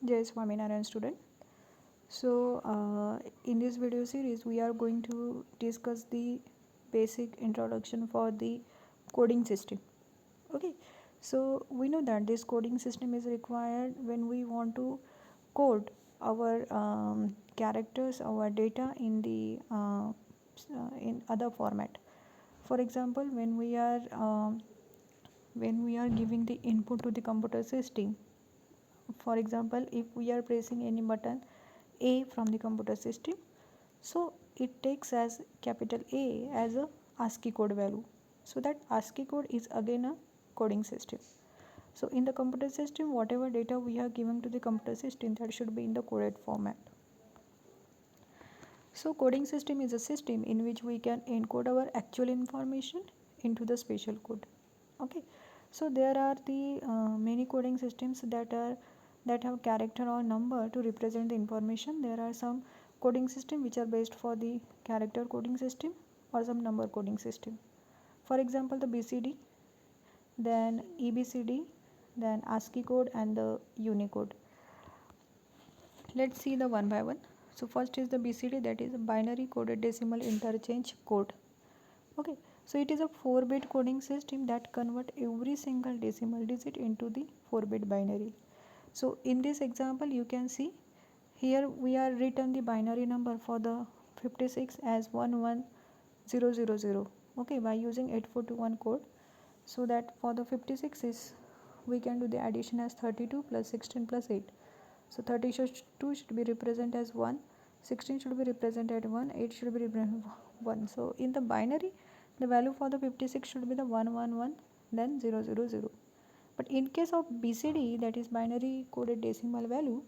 Jai Swaminarayan student. So in this video series we are going to discuss the basic introduction for the coding system. Okay, so we know that this coding system is required when we want to code our characters, our data in the in other format. For example, when we are giving the input to the computer system, for example, if we are pressing any button A from the computer system, so it takes as capital A as a ASCII code value. So that ASCII code is again a coding system. So in the computer system, whatever data we are giving to the computer system, that should be in the coded format. So coding system is a system in which we can encode our actual information into the special code. Okay, so there are the many coding systems that have character or number to represent the information. There are some coding system which are based for the character coding system or some number coding system. For example, the BCD, then EBCD, then ASCII code and the Unicode. Let's see the one by one. So first is the BCD, that is binary coded decimal interchange code. Okay, so it is a 4-bit coding system that convert every single decimal digit into the 4-bit binary. So in this example you can see here we are written the binary number for the 56 as 11000, okay, by using 8421 code. So that for the 56 is we can do the addition as 32 plus 16 plus 8. So 32 should be represented as 1, 16 should be represented 1, 8 should be represented 1. So in the binary, the value for the 56 should be the 111, then 000. But in case of BCD, that is binary coded decimal value,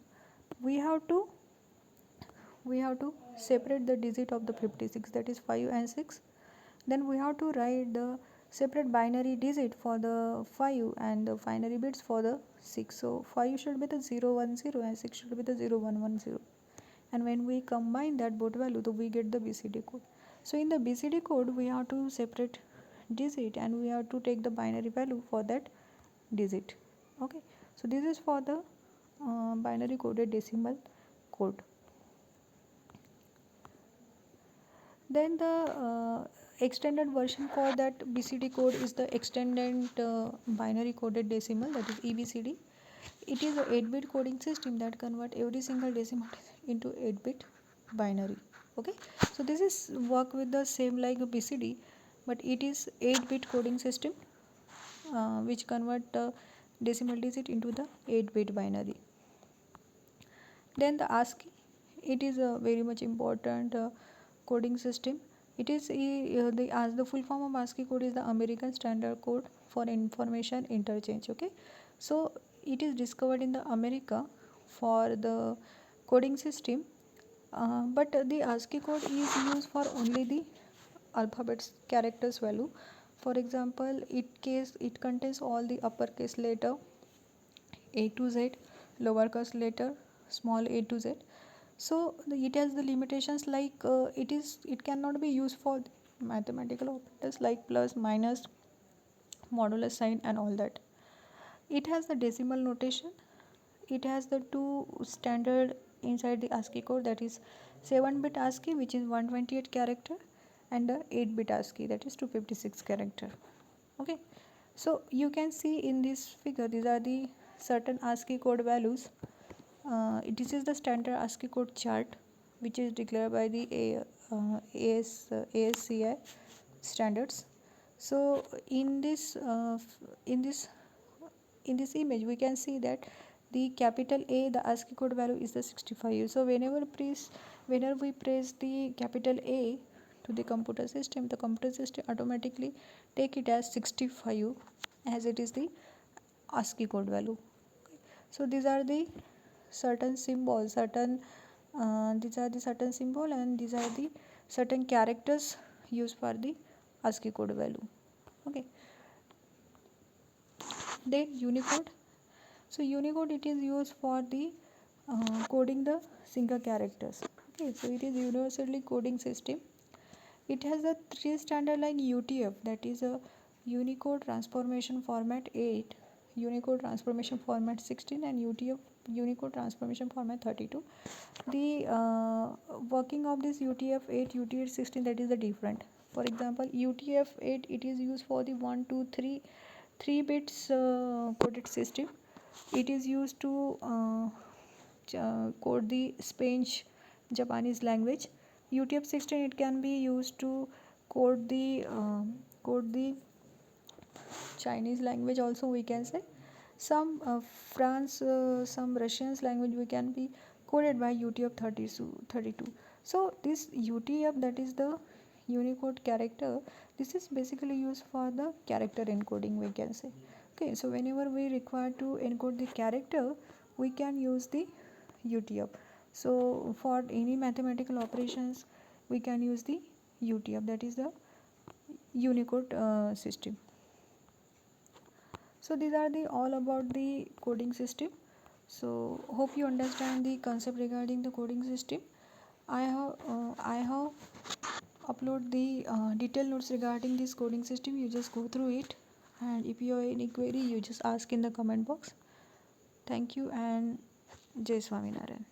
we have to separate the digit of the 56, that is 5 and 6. Then we have to write the separate binary digit for the 5 and the binary bits for the 6. So 5 should be the 010 and 6 should be the 0110. And when we combine that both value, we get the BCD code. So in the BCD code we have to separate digit and we have to take the binary value for that digit. Okay, so this is for the binary coded decimal code. Then the extended version for that BCD code is the extended binary coded decimal, that is EBCD. It is a 8-bit coding system that convert every single decimal into 8-bit binary. Okay, so this is work with the same like a BCD, but it is 8-bit coding system which convert the decimal digit into the 8-bit binary. Then the ASCII, it is a very much important coding system. It is the full form of ASCII code is the American Standard Code for Information Interchange. Okay, so it is discovered in the America for the coding system, but the ASCII code is used for only the alphabets characters value. For example, it contains all the uppercase letter A to Z, lowercase letter small a to Z. So it has the limitations like it cannot be used for mathematical operators like plus, minus, modulus sign and all that. It has the decimal notation. It has the two standard inside the ASCII code, that is 7-bit ASCII which is 128 character and the 8-bit ASCII that is 256 character. Okay, so you can see in this figure these are the certain ASCII code values. This is the standard ASCII code chart which is declared by the ASCI standards. So in this image we can see that the capital A, the ASCII code value is the 65. So whenever we press the capital A to the computer system automatically take it as 65 as it is the ASCII code value. So these are the certain symbols, these are the certain symbol and these are the certain characters used for the ASCII code value. Okay, then Unicode. So Unicode, it is used for the coding the single characters. Okay, so it is universally coding system. It has a 3 standard like UTF, that is a Unicode Transformation Format 8, Unicode Transformation Format 16 and UTF Unicode transformation format 32. The working of this UTF-8, UTF-16, that is the different. For example, UTF-8, it is used for the 1 2 3 bits coded system. It is used to code the Spanish Japanese language. UTF-16, it can be used to code the Chinese language also, we can say. Some France, some Russian's language we can be coded by UTF-32. So this UTF, that is the Unicode character, this is basically used for the character encoding, we can say. Okay, so whenever we require to encode the character, we can use the UTF. So for any mathematical operations, we can use the UTF, that is the Unicode system. So these are the all about the coding system. So hope you understand the concept regarding the coding system. I have upload the detailed notes regarding this coding system. You just go through it, and if you have any query, you just ask in the comment box. Thank you, and Jai Swaminarayan.